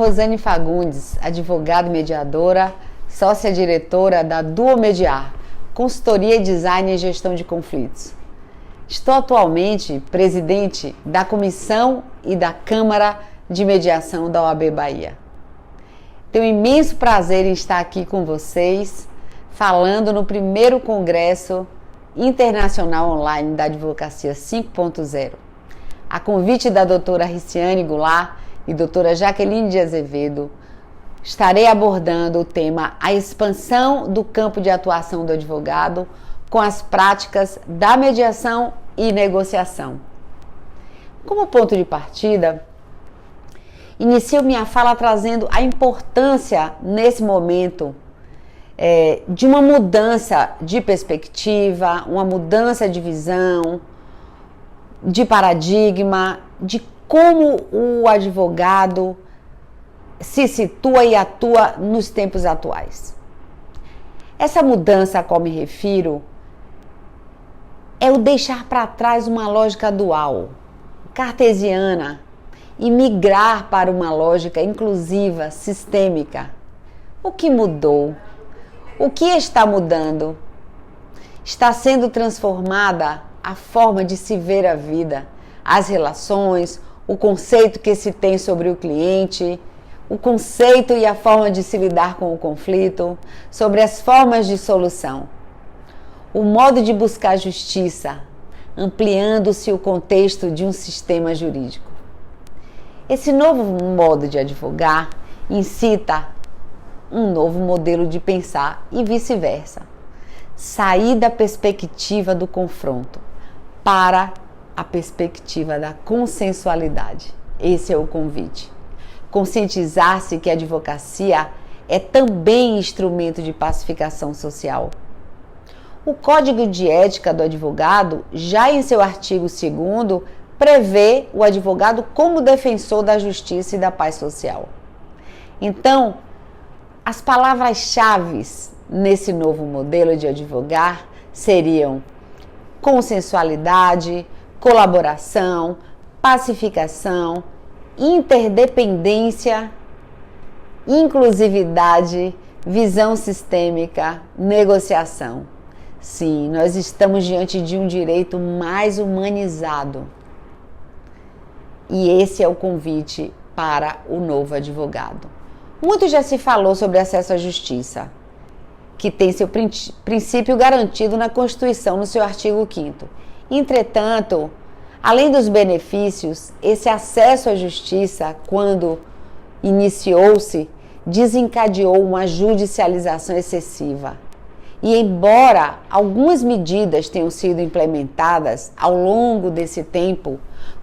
Rosane Fagundes, advogada e mediadora, sócia-diretora da Duo Mediar, consultoria e design e gestão de conflitos. Estou atualmente presidente da Comissão e da Câmara de Mediação da OAB Bahia. Tenho um imenso prazer em estar aqui com vocês, falando no primeiro Congresso Internacional Online da Advocacia 5.0. A convite da doutora Riciane Goulart e doutora Jaqueline de Azevedo, estarei abordando o tema a expansão do campo de atuação do advogado com as práticas da mediação e negociação. Como ponto de partida, inicio minha fala trazendo a importância nesse momento de uma mudança de perspectiva, uma mudança de visão, de paradigma, de como o advogado se situa e atua nos tempos atuais. Essa mudança a qual me refiro é o deixar para trás uma lógica dual, cartesiana, e migrar para uma lógica inclusiva, sistêmica. O que mudou? O que está mudando? Está sendo transformada a forma de se ver a vida, as relações, o conceito que se tem sobre o cliente, o conceito e a forma de se lidar com o conflito, sobre as formas de solução, o modo de buscar justiça, ampliando-se o contexto de um sistema jurídico. Esse novo modo de advogar incita um novo modelo de pensar e vice-versa. Sair da perspectiva do confronto para a perspectiva da consensualidade. Esse é o convite. Conscientizar-se que a advocacia é também instrumento de pacificação social. O Código de Ética do Advogado, já em seu artigo 2º, prevê o advogado como defensor da justiça e da paz social. Então, as palavras-chave nesse novo modelo de advogar seriam consensualidade, colaboração, pacificação, interdependência, inclusividade, visão sistêmica, negociação. Sim, nós estamos diante de um direito mais humanizado. E esse é o convite para o novo advogado. Muito já se falou sobre acesso à justiça, que tem seu princípio garantido na Constituição, no seu artigo 5º. Entretanto, além dos benefícios, esse acesso à justiça, quando iniciou-se, desencadeou uma judicialização excessiva. E embora algumas medidas tenham sido implementadas ao longo desse tempo,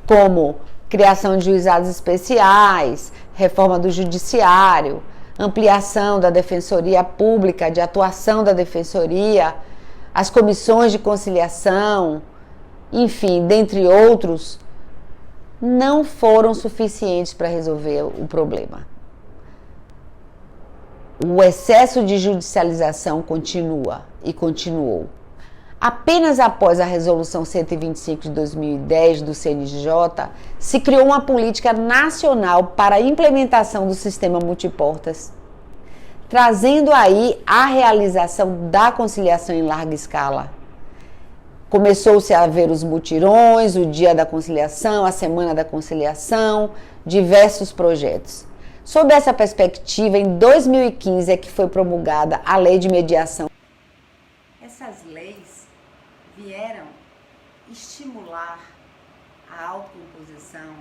como criação de juizados especiais, reforma do judiciário, ampliação da defensoria pública, de atuação da defensoria, as comissões de conciliação, enfim, dentre outros, não foram suficientes para resolver o problema. O excesso de judicialização continua e continuou. Apenas após a Resolução 125 de 2010 do CNJ, se criou uma política nacional para a implementação do sistema multiportas, trazendo aí a realização da conciliação em larga escala. Começou-se a ver os mutirões, o Dia da Conciliação, a Semana da Conciliação, diversos projetos. Sob essa perspectiva, em 2015 é que foi promulgada a Lei de Mediação. Essas leis vieram estimular a autoimposição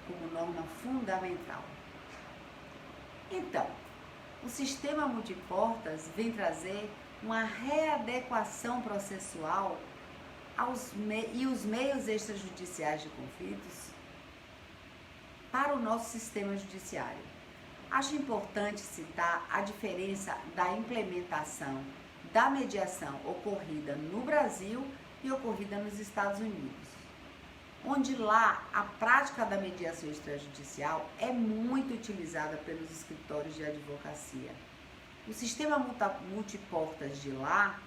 como norma fundamental. Então, o sistema multiportas vem trazer uma readequação processual e os meios extrajudiciais de conflitos para o nosso sistema judiciário. Acho importante citar a diferença da implementação da mediação ocorrida no Brasil e ocorrida nos Estados Unidos, onde lá a prática da mediação extrajudicial é muito utilizada pelos escritórios de advocacia. O sistema multiportas de lá,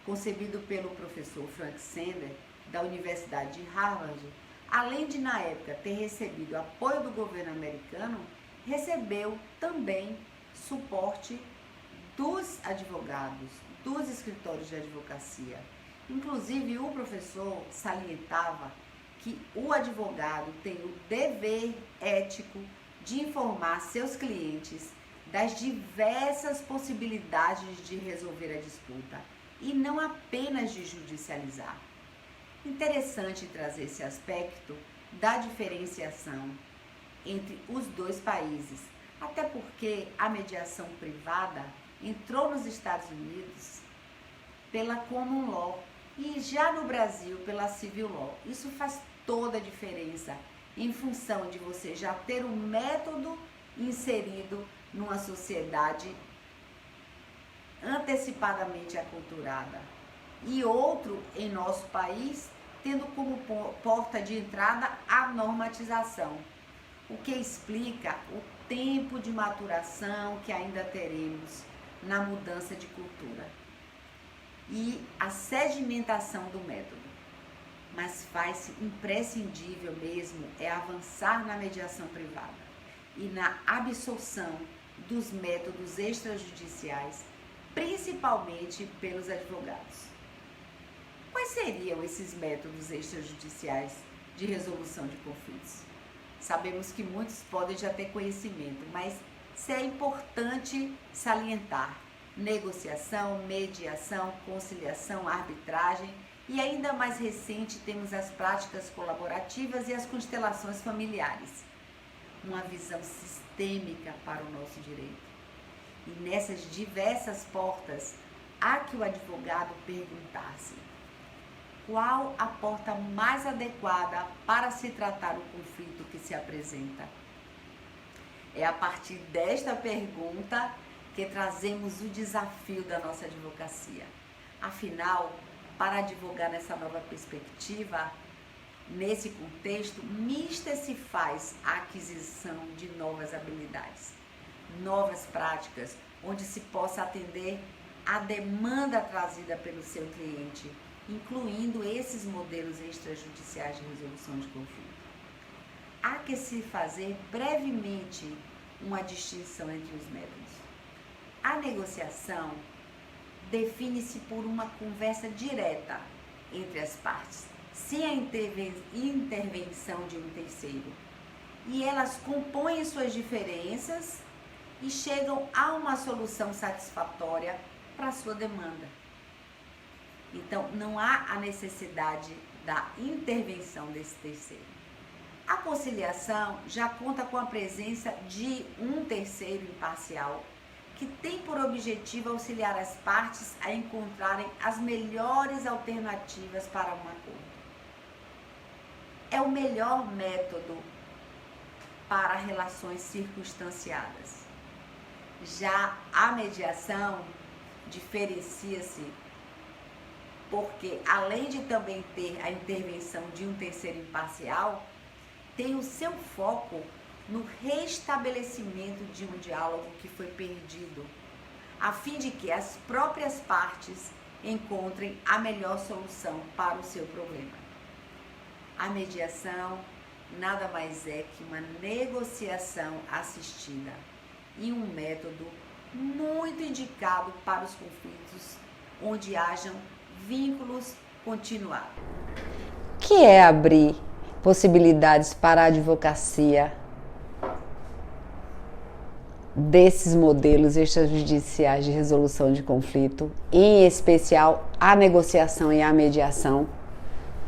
concebido pelo professor Frank Sender, da Universidade de Harvard, além de, na época, ter recebido apoio do governo americano, recebeu também suporte dos advogados, dos escritórios de advocacia. Inclusive, o professor salientava que o advogado tem o dever ético de informar seus clientes das diversas possibilidades de resolver a disputa e não apenas de judicializar. Interessante trazer esse aspecto da diferenciação entre os dois países, até porque a mediação privada entrou nos Estados Unidos pela Common Law e já no Brasil pela Civil Law. Isso faz toda a diferença em função de você já ter um método inserido numa sociedade antecipadamente aculturada e outro em nosso país tendo como porta de entrada a normatização, o que explica o tempo de maturação que ainda teremos na mudança de cultura e a sedimentação do método. Mas faz-se imprescindível mesmo é avançar na mediação privada e na absorção dos métodos extrajudiciais, principalmente pelos advogados. Quais seriam esses métodos extrajudiciais de resolução de conflitos? Sabemos que muitos podem já ter conhecimento, mas é importante salientar: negociação, mediação, conciliação, arbitragem e ainda mais recente temos as práticas colaborativas e as constelações familiares. Uma visão sistêmica para o nosso direito. E nessas diversas portas, há que o advogado perguntar-se: qual a porta mais adequada para se tratar o conflito que se apresenta? É a partir desta pergunta que trazemos o desafio da nossa advocacia. Afinal, para advogar nessa nova perspectiva, nesse contexto, mista se faz a aquisição de novas habilidades, novas práticas, onde se possa atender à demanda trazida pelo seu cliente, incluindo esses modelos extrajudiciais de resolução de conflito. Há que se fazer brevemente uma distinção entre os métodos. A negociação define-se por uma conversa direta entre as partes, sem a intervenção de um terceiro. E elas compõem suas diferenças e chegam a uma solução satisfatória para a sua demanda. Então, não há a necessidade da intervenção desse terceiro. A conciliação já conta com a presença de um terceiro imparcial, que tem por objetivo auxiliar as partes a encontrarem as melhores alternativas para um acordo. É o melhor método para relações circunstanciadas. Já a mediação diferencia-se porque, além de também ter a intervenção de um terceiro imparcial, tem o seu foco no restabelecimento de um diálogo que foi perdido, a fim de que as próprias partes encontrem a melhor solução para o seu problema. A mediação nada mais é que uma negociação assistida e um método muito indicado para os conflitos onde hajam vínculos continuados. O que é abrir possibilidades para a advocacia desses modelos extrajudiciais de resolução de conflito, em especial a negociação e a mediação?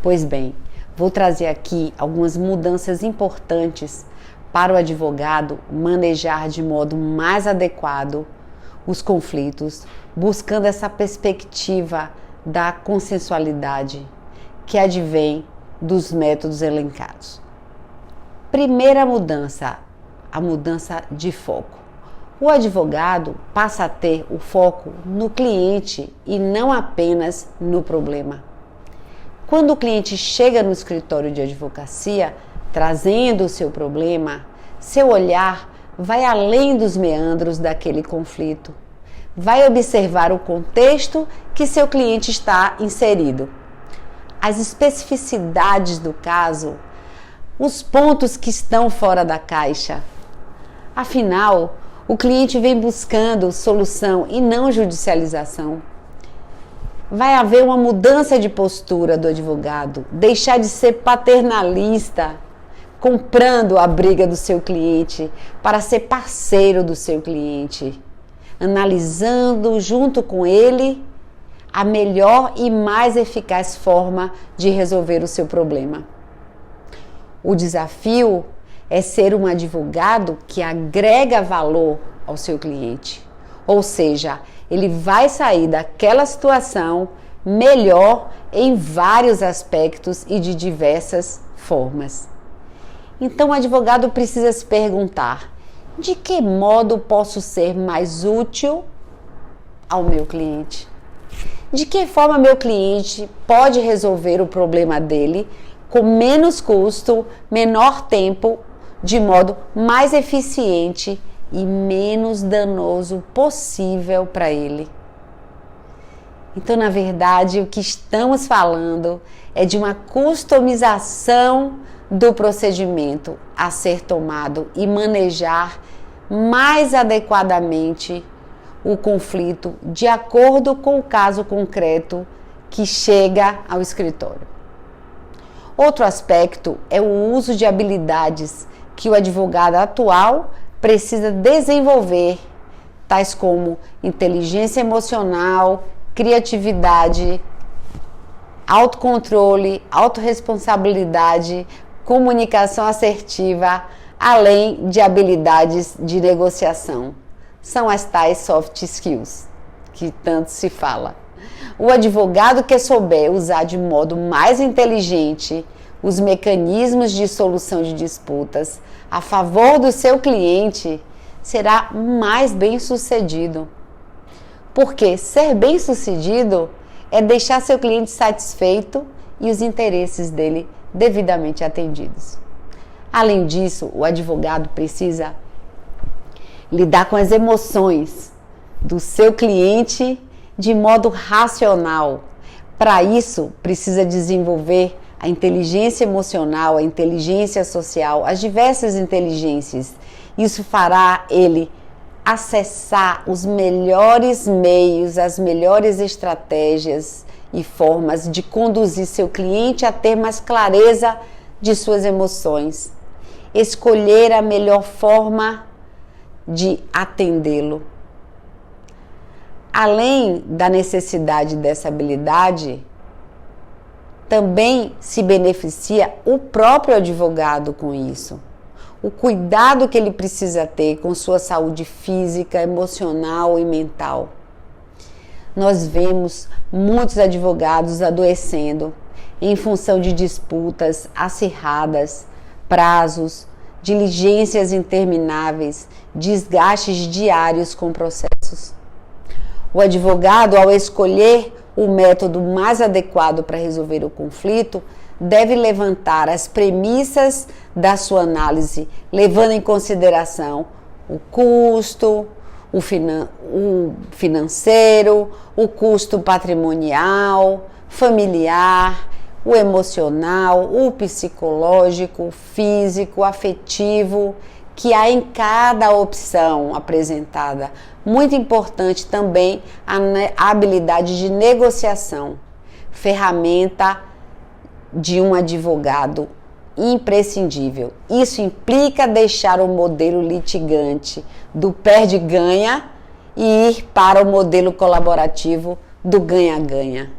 Pois bem, vou trazer aqui algumas mudanças importantes para o advogado manejar de modo mais adequado os conflitos, buscando essa perspectiva da consensualidade que advém dos métodos elencados. Primeira mudança, a mudança de foco. O advogado passa a ter o foco no cliente e não apenas no problema. Quando o cliente chega no escritório de advocacia, trazendo o seu problema, seu olhar vai além dos meandros daquele conflito. Vai observar o contexto que seu cliente está inserido, as especificidades do caso, os pontos que estão fora da caixa, Afinal, o cliente vem buscando solução e não judicialização. Vai haver uma mudança de postura do advogado, deixar de ser paternalista, comprando a briga do seu cliente para ser parceiro do seu cliente, analisando junto com ele a melhor e mais eficaz forma de resolver o seu problema. O desafio é ser um advogado que agrega valor ao seu cliente, ou seja, ele vai sair daquela situação melhor em vários aspectos e de diversas formas. Então, o advogado precisa se perguntar: de que modo posso ser mais útil ao meu cliente? De que forma meu cliente pode resolver o problema dele com menos custo, menor tempo, de modo mais eficiente e menos danoso possível para ele? Então, na verdade, o que estamos falando é de uma customização do procedimento a ser tomado e manejar mais adequadamente o conflito de acordo com o caso concreto que chega ao escritório. Outro aspecto é o uso de habilidades que o advogado atual precisa desenvolver, tais como inteligência emocional, criatividade, autocontrole, autorresponsabilidade, comunicação assertiva, além de habilidades de negociação. São as tais soft skills que tanto se fala. O advogado que souber usar de modo mais inteligente os mecanismos de solução de disputas a favor do seu cliente será mais bem-sucedido. Porque ser bem-sucedido é deixar seu cliente satisfeito e os interesses dele devidamente atendidos. Além disso, o advogado precisa lidar com as emoções do seu cliente de modo racional. Para isso, precisa desenvolver a inteligência emocional, a inteligência social, as diversas inteligências. Isso fará ele acessar os melhores meios, as melhores estratégias e formas de conduzir seu cliente a ter mais clareza de suas emoções, escolher a melhor forma de atendê-lo. Além da necessidade dessa habilidade, também se beneficia o próprio advogado com isso. O cuidado que ele precisa ter com sua saúde física, emocional e mental. Nós vemos muitos advogados adoecendo em função de disputas acirradas, prazos, diligências intermináveis, desgastes diários com processos. O advogado, ao escolher o método mais adequado para resolver o conflito, deve levantar as premissas da sua análise, levando em consideração o custo, o financeiro, o custo patrimonial, familiar, o emocional, o psicológico, o físico, o afetivo, que há em cada opção apresentada. Muito importante também a habilidade de negociação, ferramenta de um advogado imprescindível. Isso implica deixar o modelo litigante do perde-ganha e ir para o modelo colaborativo do ganha-ganha.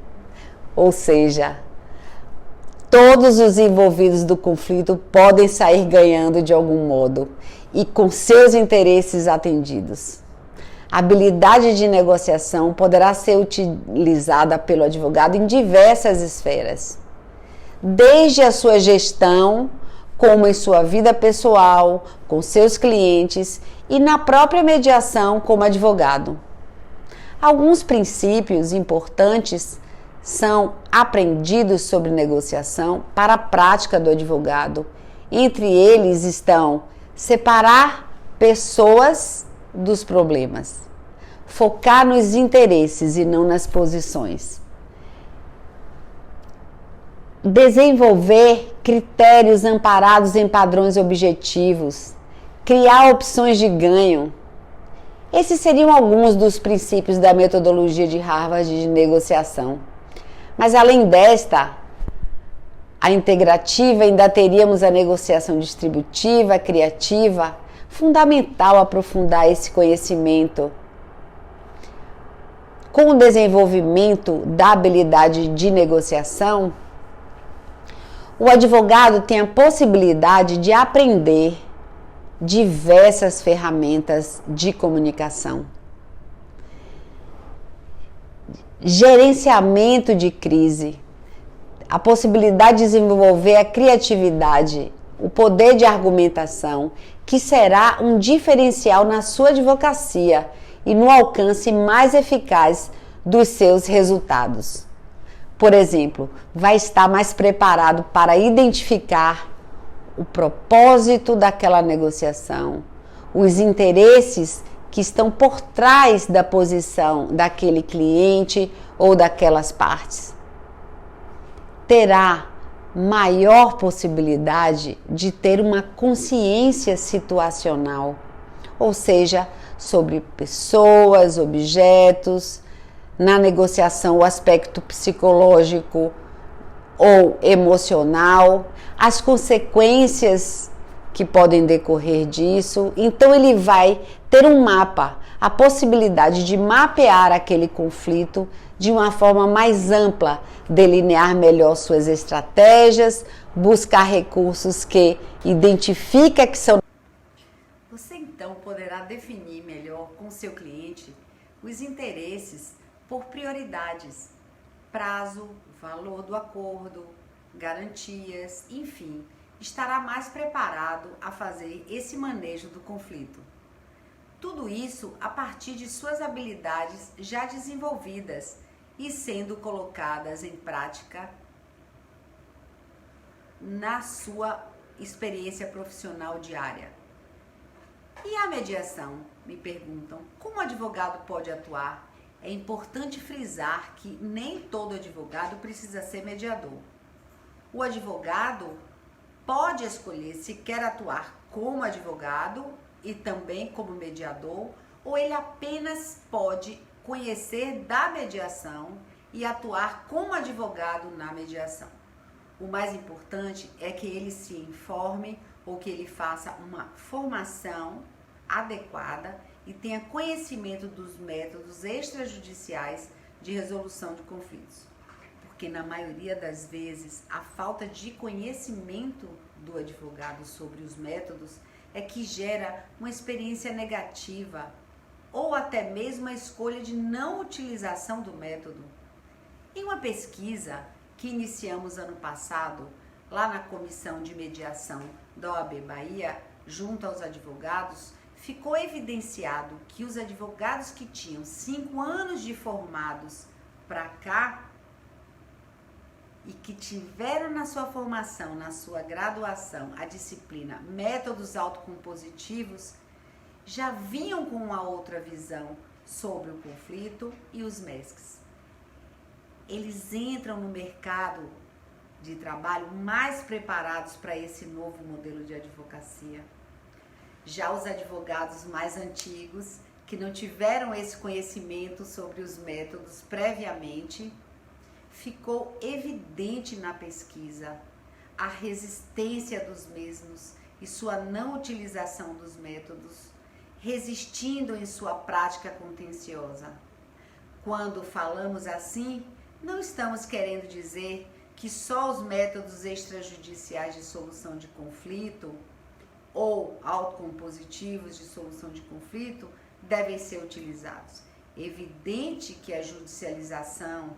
Ou seja, todos os envolvidos do conflito podem sair ganhando de algum modo e com seus interesses atendidos. A habilidade de negociação poderá ser utilizada pelo advogado em diversas esferas, desde a sua gestão, como em sua vida pessoal, com seus clientes e na própria mediação como advogado. Alguns princípios importantes são aprendidos sobre negociação para a prática do advogado. Entre eles estão separar pessoas dos problemas, focar nos interesses e não nas posições, desenvolver critérios amparados em padrões objetivos, criar opções de ganho. Esses seriam alguns dos princípios da metodologia de Harvard de negociação. Mas além desta, a integrativa, ainda teríamos a negociação distributiva, criativa. Fundamental aprofundar esse conhecimento. Com o desenvolvimento da habilidade de negociação, o advogado tem a possibilidade de aprender diversas ferramentas de comunicação. Gerenciamento de crise, a possibilidade de desenvolver a criatividade, o poder de argumentação, que será um diferencial na sua advocacia e no alcance mais eficaz dos seus resultados. Por exemplo, vai estar mais preparado para identificar o propósito daquela negociação, os interesses que estão por trás da posição daquele cliente ou daquelas partes. Terá maior possibilidade de ter uma consciência situacional, ou seja, sobre pessoas, objetos, na negociação o aspecto psicológico ou emocional, as consequências que podem decorrer disso. Então ele vai ter um mapa, a possibilidade de mapear aquele conflito de uma forma mais ampla, delinear melhor suas estratégias, buscar recursos que identifica que são. Você então poderá definir melhor com seu cliente os interesses por prioridades, prazo, valor do acordo, garantias, enfim, estará mais preparado a fazer esse manejo do conflito. Tudo isso a partir de suas habilidades já desenvolvidas e sendo colocadas em prática na sua experiência profissional diária. E a mediação? Me perguntam, como o advogado pode atuar? É importante frisar que nem todo advogado precisa ser mediador. O advogado pode escolher se quer atuar como advogado e também como mediador, ou ele apenas pode conhecer da mediação e atuar como advogado na mediação. O mais importante é que ele se informe ou que ele faça uma formação adequada e tenha conhecimento dos métodos extrajudiciais de resolução de conflitos. Porque na maioria das vezes a falta de conhecimento do advogado sobre os métodos é que gera uma experiência negativa ou até mesmo a escolha de não utilização do método. Em uma pesquisa que iniciamos ano passado, lá na Comissão de Mediação da OAB Bahia, junto aos advogados, ficou evidenciado que os advogados que tinham 5 anos de formados para cá e que tiveram na sua formação, na sua graduação, a disciplina Métodos Autocompositivos, já vinham com uma outra visão sobre o conflito e os MESCs. Eles entram no mercado de trabalho mais preparados para esse novo modelo de advocacia. Já os advogados mais antigos, que não tiveram esse conhecimento sobre os métodos previamente, ficou evidente na pesquisa a resistência dos mesmos e sua não utilização dos métodos, resistindo em sua prática contenciosa. Quando falamos assim, não estamos querendo dizer que só os métodos extrajudiciais de solução de conflito ou autocompositivos de solução de conflito devem ser utilizados. Evidente que a judicialização,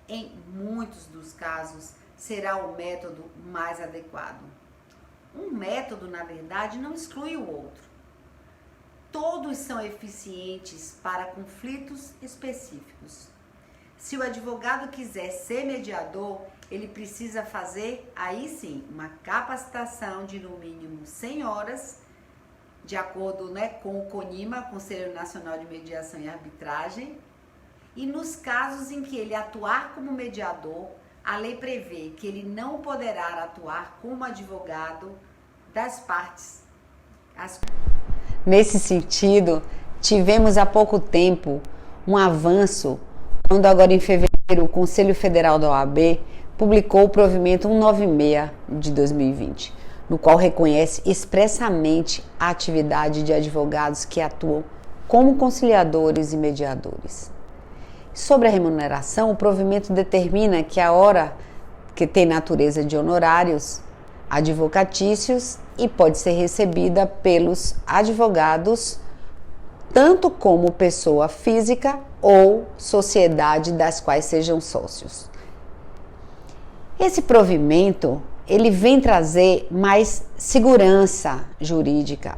em muitos dos casos, será o método mais adequado. Um método, na verdade, não exclui o outro. Todos são eficientes para conflitos específicos. Se o advogado quiser ser mediador, ele precisa fazer, aí sim, uma capacitação de no mínimo 100 horas, de acordo, com o CONIMA, Conselho Nacional de Mediação e Arbitragem. E nos casos em que ele atuar como mediador, a lei prevê que ele não poderá atuar como advogado das partes. Nesse sentido, tivemos há pouco tempo um avanço, quando agora em fevereiro o Conselho Federal da OAB publicou o provimento 196 de 2020, no qual reconhece expressamente a atividade de advogados que atuam como conciliadores e mediadores. Sobre a remuneração, o provimento determina que a hora que tem natureza de honorários advocatícios e pode ser recebida pelos advogados tanto como pessoa física ou sociedade das quais sejam sócios. Esse provimento, ele vem trazer mais segurança jurídica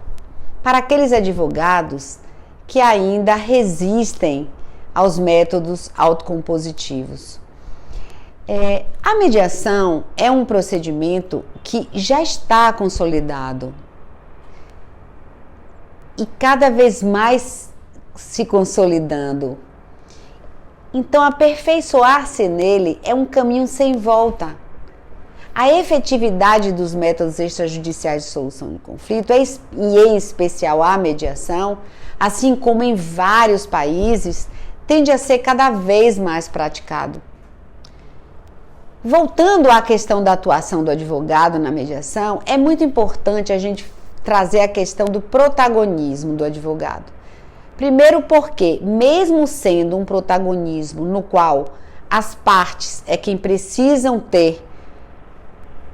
para aqueles advogados que ainda resistem aos métodos autocompositivos. A mediação é um procedimento que já está consolidado e cada vez mais se consolidando. Então, aperfeiçoar-se nele é um caminho sem volta. A efetividade dos métodos extrajudiciais de solução de conflito, e em especial a mediação, assim como em vários países, tende a ser cada vez mais praticado. Voltando à questão da atuação do advogado na mediação, é muito importante a gente trazer a questão do protagonismo do advogado. Primeiro porque, mesmo sendo um protagonismo no qual as partes é quem precisam ter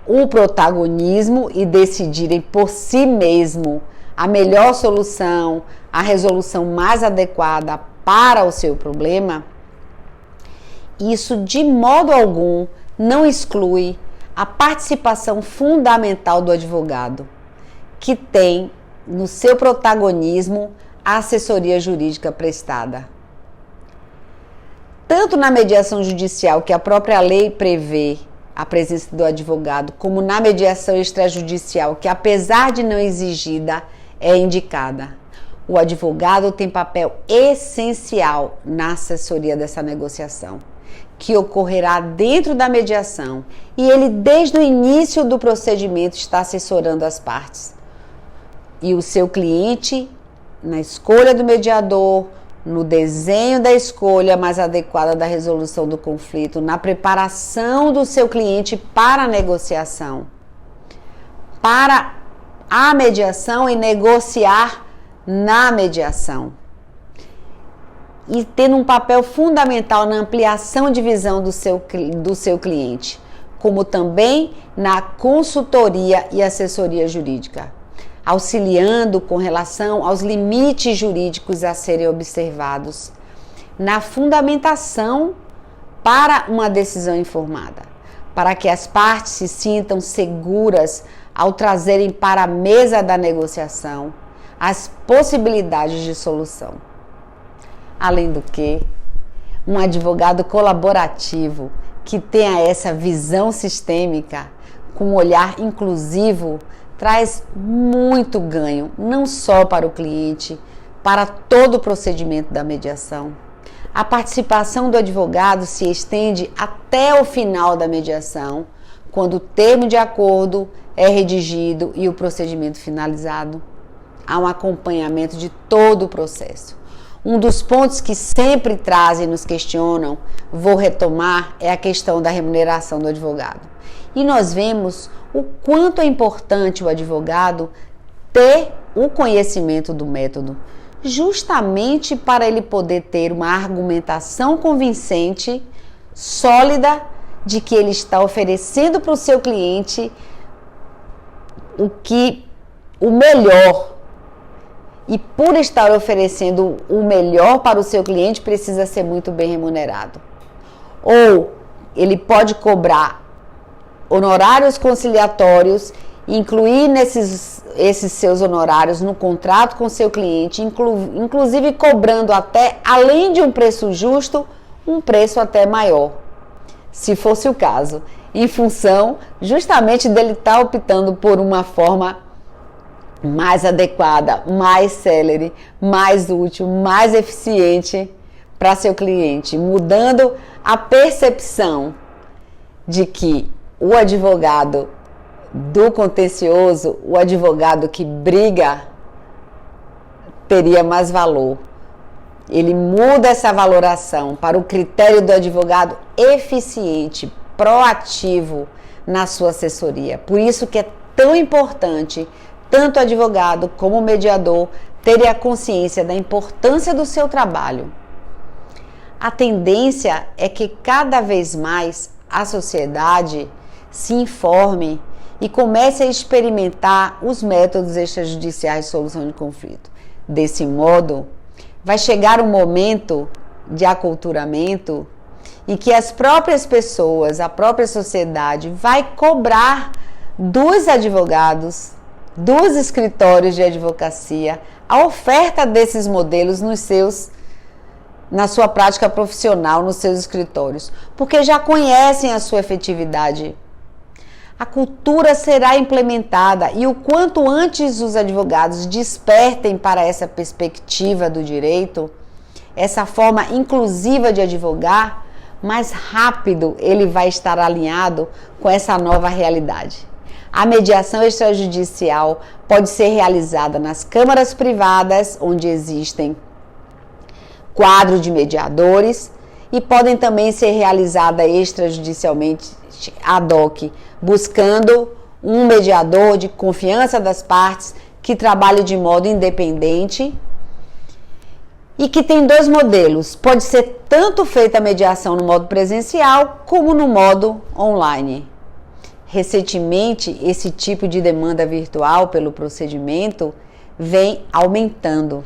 o protagonismo e decidirem por si mesmo a melhor solução, a resolução mais adequada para o seu problema, isso de modo algum não exclui a participação fundamental do advogado, que tem no seu protagonismo a assessoria jurídica prestada. Tanto na mediação judicial, que a própria lei prevê a presença do advogado, como na mediação extrajudicial, que apesar de não exigida, é indicada. O advogado tem papel essencial na assessoria dessa negociação, que ocorrerá dentro da mediação, e ele desde o início do procedimento está assessorando as partes. E o seu cliente, na escolha do mediador, no desenho da escolha mais adequada da resolução do conflito, na preparação do seu cliente para a negociação, para a mediação e negociar na mediação. E tendo um papel fundamental na ampliação de visão do seu cliente, como também na consultoria e assessoria jurídica, auxiliando com relação aos limites jurídicos a serem observados, na fundamentação para uma decisão informada, para que as partes se sintam seguras ao trazerem para a mesa da negociação as possibilidades de solução. Além do que, um advogado colaborativo que tenha essa visão sistêmica, com um olhar inclusivo, traz muito ganho, não só para o cliente, para todo o procedimento da mediação. A participação do advogado se estende até o final da mediação, quando o termo de acordo é redigido e o procedimento finalizado. Há um acompanhamento de todo o processo. Um dos pontos que sempre trazem e nos questionam, vou retomar, é a questão da remuneração do advogado. E nós vemos o quanto é importante o advogado ter o conhecimento do método, justamente para ele poder ter uma argumentação convincente, sólida, de que ele está oferecendo para o seu cliente o melhor. E por estar oferecendo o melhor para o seu cliente, precisa ser muito bem remunerado. Ou ele pode cobrar honorários conciliatórios, incluir esses seus honorários no contrato com o seu cliente, inclusive cobrando até, além de um preço justo, um preço até maior, se fosse o caso, em função justamente dele estar optando por uma forma mais adequada, mais célere, mais útil, mais eficiente para seu cliente, mudando a percepção de que o advogado do contencioso, o advogado que briga teria mais valor. Ele muda essa valoração para o critério do advogado eficiente, proativo na sua assessoria. Por isso que é tão importante, tanto o advogado como o mediador, terem a consciência da importância do seu trabalho. A tendência é que cada vez mais a sociedade se informe e comece a experimentar os métodos extrajudiciais de solução de conflito. Desse modo, vai chegar um momento de aculturamento em que as próprias pessoas, a própria sociedade vai cobrar dos advogados, dos escritórios de advocacia, a oferta desses modelos na sua prática profissional, nos seus escritórios, porque já conhecem a sua efetividade. A cultura será implementada e o quanto antes os advogados despertem para essa perspectiva do direito, essa forma inclusiva de advogar, mais rápido ele vai estar alinhado com essa nova realidade. A mediação extrajudicial pode ser realizada nas câmaras privadas, onde existem quadro de mediadores, e podem também ser realizadas extrajudicialmente ad hoc, buscando um mediador de confiança das partes que trabalhe de modo independente e que tem dois modelos. Pode ser tanto feita a mediação no modo presencial como no modo online. Recentemente, esse tipo de demanda virtual pelo procedimento vem aumentando,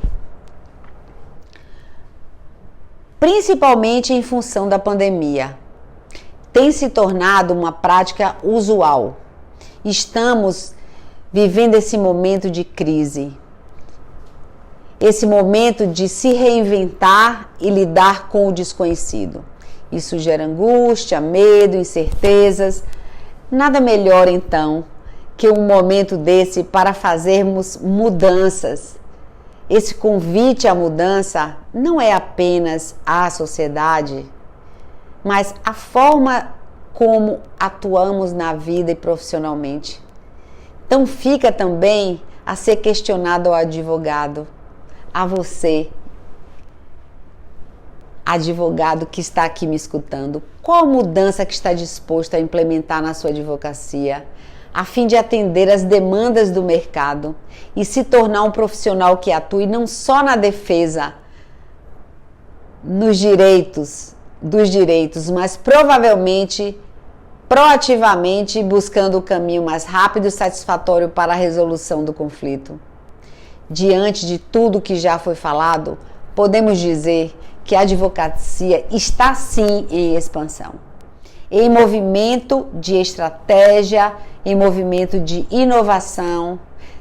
principalmente em função da pandemia. Tem se tornado uma prática usual. Estamos vivendo esse momento de crise, esse momento de se reinventar e lidar com o desconhecido. Isso gera angústia, medo, incertezas. Nada melhor, então, que um momento desse para fazermos mudanças. Esse convite à mudança não é apenas à sociedade, mas a forma como atuamos na vida e profissionalmente. Então fica também a ser questionado ao advogado, a você, advogado que está aqui me escutando, qual mudança que está disposto a implementar na sua advocacia, a fim de atender às demandas do mercado e se tornar um profissional que atue não só na defesa dos direitos, mas provavelmente, proativamente, buscando o caminho mais rápido e satisfatório para a resolução do conflito. Diante de tudo que já foi falado, podemos dizer que a advocacia está sim em expansão, em movimento de estratégia, em movimento de inovação,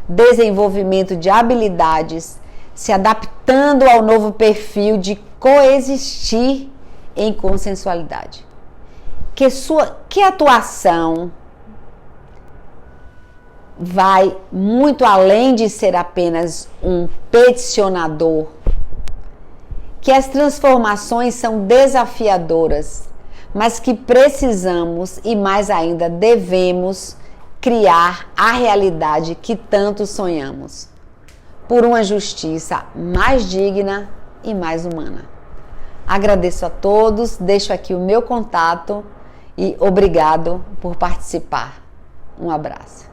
desenvolvimento de habilidades, se adaptando ao novo perfil de coexistir em consensualidade. Que atuação vai muito além de ser apenas um peticionador, que as transformações são desafiadoras, mas que precisamos e mais ainda devemos criar a realidade que tanto sonhamos, por uma justiça mais digna e mais humana. Agradeço a todos, deixo aqui o meu contato e obrigado por participar. Um abraço.